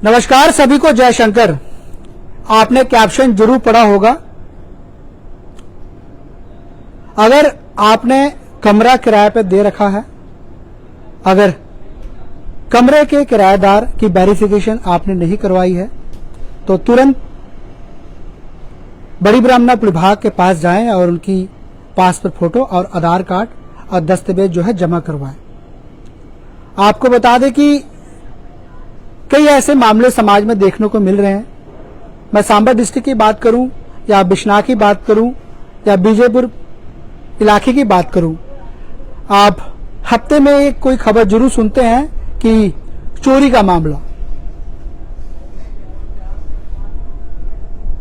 नमस्कार सभी को, जय शंकर। आपने कैप्शन जरूर पढ़ा होगा। अगर आपने कमरा किराए पर दे रखा है, अगर कमरे के किराएदार की वेरिफिकेशन आपने नहीं करवाई है, तो तुरंत बड़ी ब्राह्मणा विभाग के पास जाएं और उनकी पासपोर्ट फोटो और आधार कार्ड और दस्तावेज जो है जमा करवाएं। आपको बता दें कि कई ऐसे मामले समाज में देखने को मिल रहे हैं। मैं सांबा डिस्ट्रिक्ट की बात करूं या बिश्नाह की बात करूं या बीजेपुर इलाके की बात करूं, आप हफ्ते में एक कोई खबर जरूर सुनते हैं कि चोरी का मामला,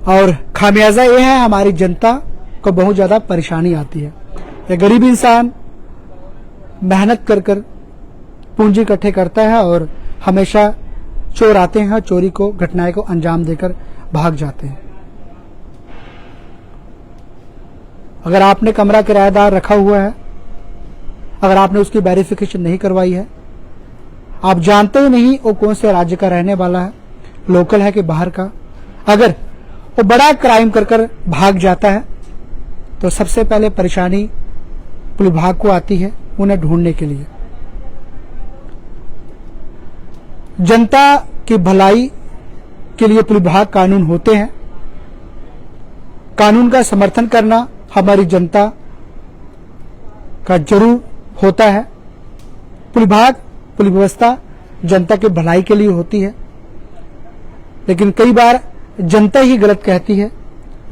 और खामियाजा ये है हमारी जनता को बहुत ज्यादा परेशानी आती है। ये गरीब इंसान मेहनत कर कर पूंजी इकट्ठे करता है और हमेशा चोर आते हैं, चोरी को घटनाएं को अंजाम देकर भाग जाते हैं। अगर आपने कमरा किराएदार रखा हुआ है, अगर आपने उसकी वेरिफिकेशन नहीं करवाई है, आप जानते ही नहीं वो कौन से राज्य का रहने वाला है, लोकल है कि बाहर का, अगर वो बड़ा क्राइम कर कर भाग जाता है, तो सबसे पहले परेशानी पुलिस विभाग को आती है उन्हें ढूंढने के लिए। जनता की भलाई के लिए पुलिस विभाग कानून होते हैं। कानून का समर्थन करना हमारी जनता का जरूर होता है। पुलिस विभाग, पुलिस व्यवस्था जनता की भलाई के लिए होती है, लेकिन कई बार जनता ही गलत कहती है,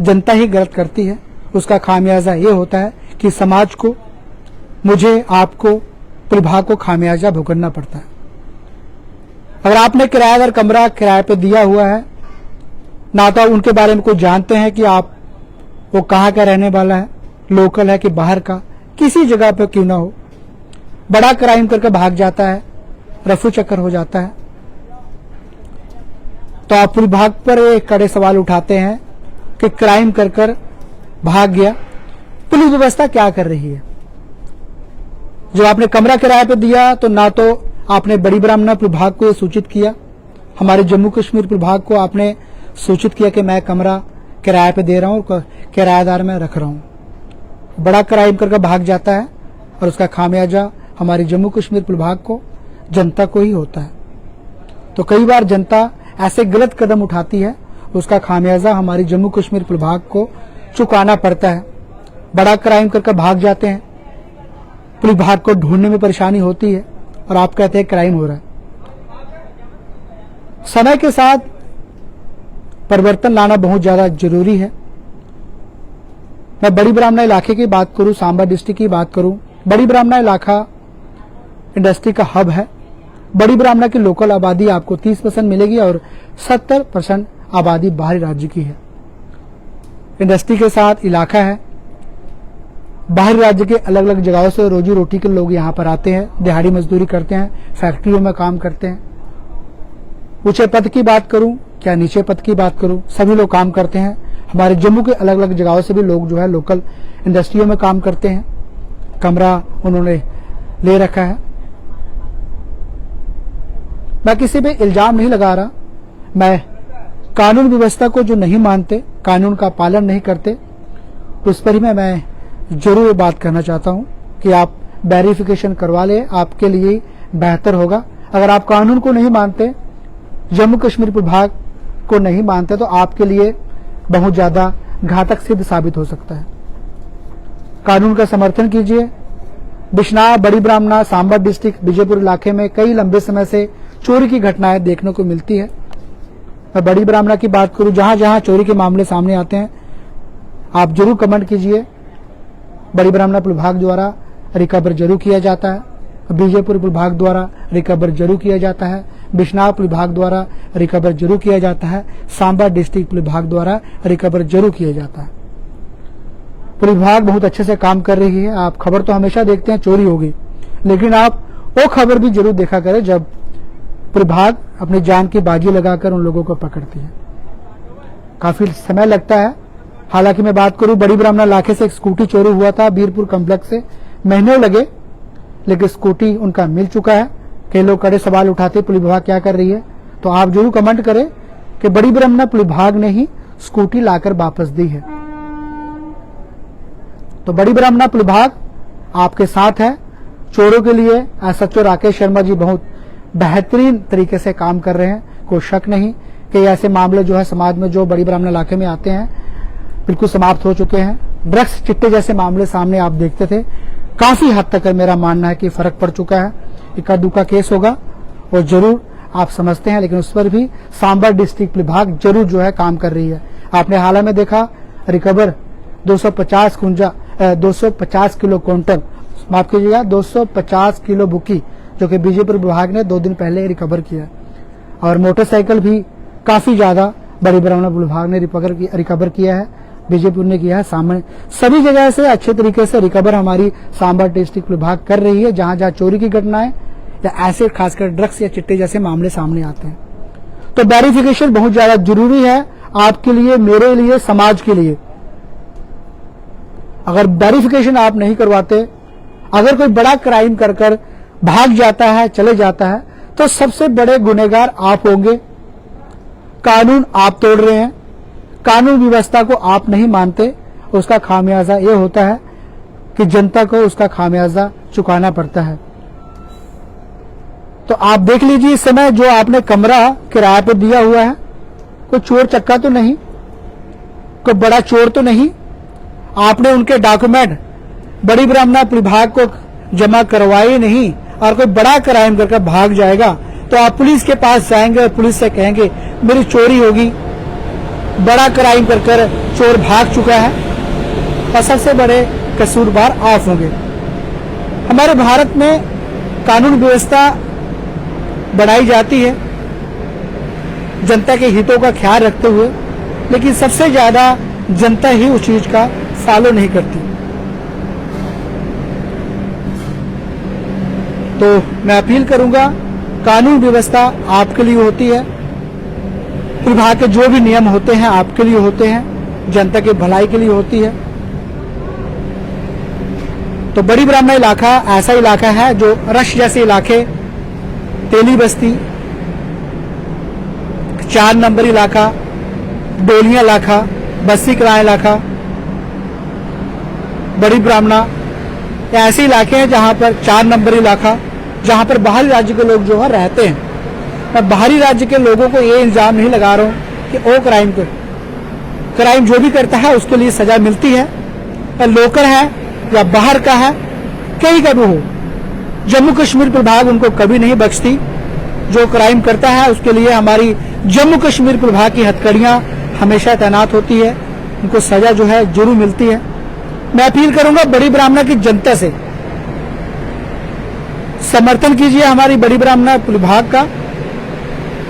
जनता ही गलत करती है। उसका खामियाजा ये होता है कि समाज को, मुझे, आपको, पुलिस विभाग को खामियाजा भुगतना पड़ता है। अगर आपने किराएदार कमरा किराए पे दिया हुआ है, ना तो उनके बारे में कुछ जानते हैं कि आप वो कहाँ का रहने वाला है, लोकल है कि बाहर का, किसी जगह पे क्यों ना हो, बड़ा क्राइम करके भाग जाता है, रफू चक्कर हो जाता है, तो आप पुलिस विभाग पर एक कड़े सवाल उठाते हैं कि क्राइम कर कर भाग गया, पुलिस व्यवस्था क्या कर रही है। जब आपने कमरा किराए पे दिया तो ना तो आपने बड़ी ब्राह्मणा विभाग को सूचित किया, हमारे जम्मू कश्मीर विभाग को आपने सूचित किया कि मैं कमरा किराए पे दे रहा हूं, किराएदार में रख रहा हूं। बड़ा क्राइम करके भाग जाता है और उसका खामियाजा हमारी जम्मू कश्मीर विभाग को, जनता को ही होता है। तो कई बार जनता ऐसे गलत कदम उठाती है, उसका खामियाजा हमारी जम्मू कश्मीर विभाग को चुकाना पड़ता है। बड़ा क्राइम करके भाग जाते हैं, पुलिस विभाग को ढूंढने में परेशानी होती है और आप कहते हैं क्राइम हो रहा है। समय के साथ परिवर्तन लाना बहुत ज्यादा जरूरी है। मैं बड़ी ब्राह्मणा इलाके की बात करूं, सांबा डिस्ट्रिक्ट की बात करूं, बड़ी ब्राह्मणा इलाका इंडस्ट्री का हब है। बड़ी ब्राह्मणा की लोकल आबादी आपको 30% मिलेगी और 70% आबादी बाहरी राज्य की है। इंडस्ट्री के साथ इलाका है, बाहरी राज्य के अलग अलग जगहों से रोजी रोटी के लोग यहाँ पर आते हैं, दिहाड़ी मजदूरी करते हैं, फैक्ट्रियों में काम करते हैं। ऊंचे पद की बात करूं क्या नीचे पद की बात करूं, सभी लोग काम करते हैं। हमारे जम्मू के अलग अलग जगहों से भी लोग जो है लोकल इंडस्ट्रियों में काम करते हैं। कमरा उन्होंने ले रखा है। मैं किसी पे इल्जाम नहीं लगा रहा, मैं कानून व्यवस्था को जो नहीं मानते, कानून का पालन नहीं करते, उस पर ही मैं जरूर बात करना चाहता हूं कि आप वेरिफिकेशन करवा लें, आपके लिए बेहतर होगा। अगर आप कानून को नहीं मानते, जम्मू कश्मीर विभाग को नहीं मानते, तो आपके लिए बहुत ज्यादा घातक सिद्ध साबित हो सकता है। कानून का समर्थन कीजिए। बिश्नाह, बड़ी ब्राह्मणा, सांबा डिस्ट्रिक्ट, बीजेपुर इलाके में कई लंबे समय से चोरी की घटनाएं देखने को मिलती है। मैं बड़ी ब्राह्मणा की बात करूं, जहां जहां चोरी के मामले सामने आते हैं, आप जरूर कमेंट कीजिए। बड़ी ब्राह्मणा विभाग द्वारा रिकवर जरूर किया जाता है, बीजेपुर विभाग द्वारा रिकवर जरूर किया जाता है, बिश्नाह विभाग द्वारा रिकवर जरूर किया जाता है, सांबा डिस्ट्रिक्ट विभाग द्वारा रिकवर जरूर किया जाता है। पुलिस विभाग बहुत अच्छे से काम कर रही है। आप खबर तो हमेशा देखते हैं चोरी होगी, लेकिन आप वो खबर भी जरूर देखा करें जब पुलिस विभाग अपनी जान की बाजी लगाकर उन लोगों को पकड़ती है। काफी समय लगता है। हालांकि मैं बात करूं, बड़ी ब्राह्मणा इलाके से एक स्कूटी चोरी हुआ था बीरपुर कॉम्प्लेक्स से, महीनों लगे, लेकिन स्कूटी उनका मिल चुका है। कई लोग कड़े सवाल उठाते पुलिस विभाग क्या कर रही है, तो आप जरूर कमेंट करें कि बड़ी ब्राह्मणा विभाग ने ही स्कूटी लाकर वापस दी है। तो बड़ी ब्राह्मणा विभाग आपके साथ है। चोरों के लिए एसएचओ राकेश शर्मा जी बहुत बेहतरीन तरीके से काम कर रहे हैं। कोई शक नहीं कि ऐसे मामले जो है समाज में जो बड़ी ब्राह्मण इलाके में आते हैं बिल्कुल समाप्त हो चुके हैं। ड्रग्स चिट्टे जैसे मामले सामने आप देखते थे, काफी हद तक मेरा मानना है कि फर्क पड़ चुका है। इक्का दुक्का केस होगा और जरूर आप समझते हैं, लेकिन उस पर भी सांबा डिस्ट्रिक्ट विभाग जरूर जो है काम कर रही है। आपने हाल में देखा रिकवर 250 किलो क्विंटल, माफ कीजिएगा 250 किलो बुकी, जो कि बीजेपी विभाग ने 2 दिन पहले रिकवर किया। और मोटरसाइकिल भी काफी ज्यादा बड़ी ब्राह्मणा विभाग ने रिकवर किया है, बीजेपी ने किया है। सामने सभी जगह से अच्छे तरीके से रिकवर हमारी सांबा डिस्ट्रिक्ट विभाग कर रही है। जहां जहां चोरी की घटनाएं या ऐसे खासकर ड्रग्स या चिट्टे जैसे मामले सामने आते हैं, तो वेरिफिकेशन बहुत ज्यादा जरूरी है आपके लिए, मेरे लिए, समाज के लिए। अगर वेरिफिकेशन आप नहीं करवाते, अगर कोई बड़ा क्राइम कर भाग जाता है, चले जाता है, तो सबसे बड़े गुनहगार आप होंगे। कानून आप तोड़ रहे हैं, कानून व्यवस्था को आप नहीं मानते, उसका खामियाजा ये होता है कि जनता को उसका खामियाजा चुकाना पड़ता है। तो आप देख लीजिए इस समय जो आपने कमरा किराए पर दिया हुआ है, कोई चोर चक्का तो नहीं, कोई बड़ा चोर तो नहीं, आपने उनके डॉक्यूमेंट बड़ी ब्राह्मणा विभाग को जमा करवाए नहीं और कोई बड़ा क्राइम करके भाग जाएगा तो आप पुलिस के पास जाएंगे और पुलिस से कहेंगे मेरी चोरी होगी, बड़ा क्राइम कर चोर भाग चुका है, और सबसे बड़े कसूरवार आप होंगे। हमारे भारत में कानून व्यवस्था बढ़ाई जाती है जनता के हितों का ख्याल रखते हुए, लेकिन सबसे ज्यादा जनता ही उस चीज का फॉलो नहीं करती। तो मैं अपील करूंगा, कानून व्यवस्था आपके लिए होती है, विभाग के जो भी नियम होते हैं आपके लिए होते हैं, जनता की भलाई के लिए होती है। तो बड़ी ब्राह्मणा इलाका ऐसा इलाका है जो रश जैसे इलाके, तेली बस्ती, 4 नंबर इलाका, डोलिया इलाका, बस्ती कला इलाका, बड़ी ब्राह्मणा ऐसे इलाके हैं जहां पर 4 नंबर इलाका, जहां पर बाहरी राज्य के लोग जो है रहते हैं। मैं बाहरी राज्य के लोगों को ये इल्जाम नहीं लगा रहा हूं कि वो क्राइम जो भी करता है उसके लिए सजा मिलती है, या लोकल है या बाहर का है, कहीं का भी हो, जम्मू कश्मीर विभाग उनको कभी नहीं बख्शती। जो क्राइम करता है उसके लिए हमारी जम्मू कश्मीर विभाग की हथकड़ियां हमेशा तैनात होती है, उनको सजा जो है जरूर मिलती है। मैं अपील करूंगा बड़ी ब्राह्मणा की जनता से, समर्थन कीजिए हमारी बड़ी ब्राह्मणा विभाग का।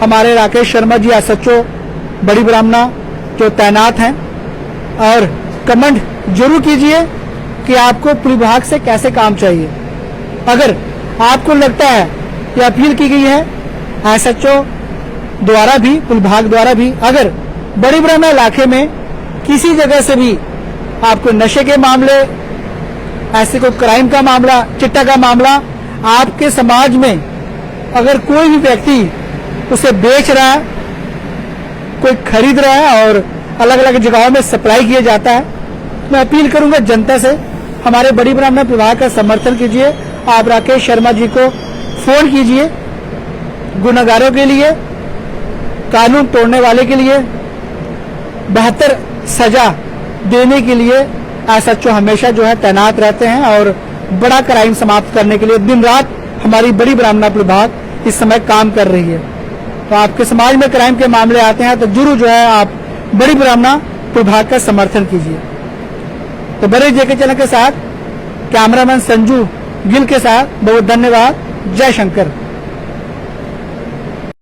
हमारे राकेश शर्मा जी एसएचओ बड़ी ब्राह्मणा जो तैनात हैं, और कमेंट जरूर कीजिए कि आपको विभाग से कैसे काम चाहिए। अगर आपको लगता है कि अपील की गई है एसएचओ द्वारा भी, विभाग द्वारा भी, अगर बड़ी ब्राह्मणा इलाके में किसी जगह से भी आपको नशे के मामले, ऐसे कोई क्राइम का मामला, चिट्टा का मामला, आपके समाज में अगर कोई भी व्यक्ति उसे बेच रहा है, कोई खरीद रहा है और अलग अलग जगहों में सप्लाई किया जाता है, मैं अपील करूंगा जनता से, हमारे बड़ी ब्राह्मणा विभाग का समर्थन कीजिए। आप राकेश शर्मा जी को फोन कीजिए। गुनहगारों के लिए, कानून तोड़ने वाले के लिए बेहतर सजा देने के लिए एसएचओ हमेशा जो है तैनात रहते हैं, और बड़ा क्राइम समाप्त करने के लिए दिन रात हमारी बड़ी ब्राह्मणा विभाग इस समय काम कर रही है। तो आपके समाज में क्राइम के मामले आते हैं तो जरूर जो है आप बड़ी ब्राह्मणा विभाग का समर्थन कीजिए। तो बड़े जेके चैनल के साथ कैमरामैन संजू गिल के साथ बहुत धन्यवाद। जय शंकर।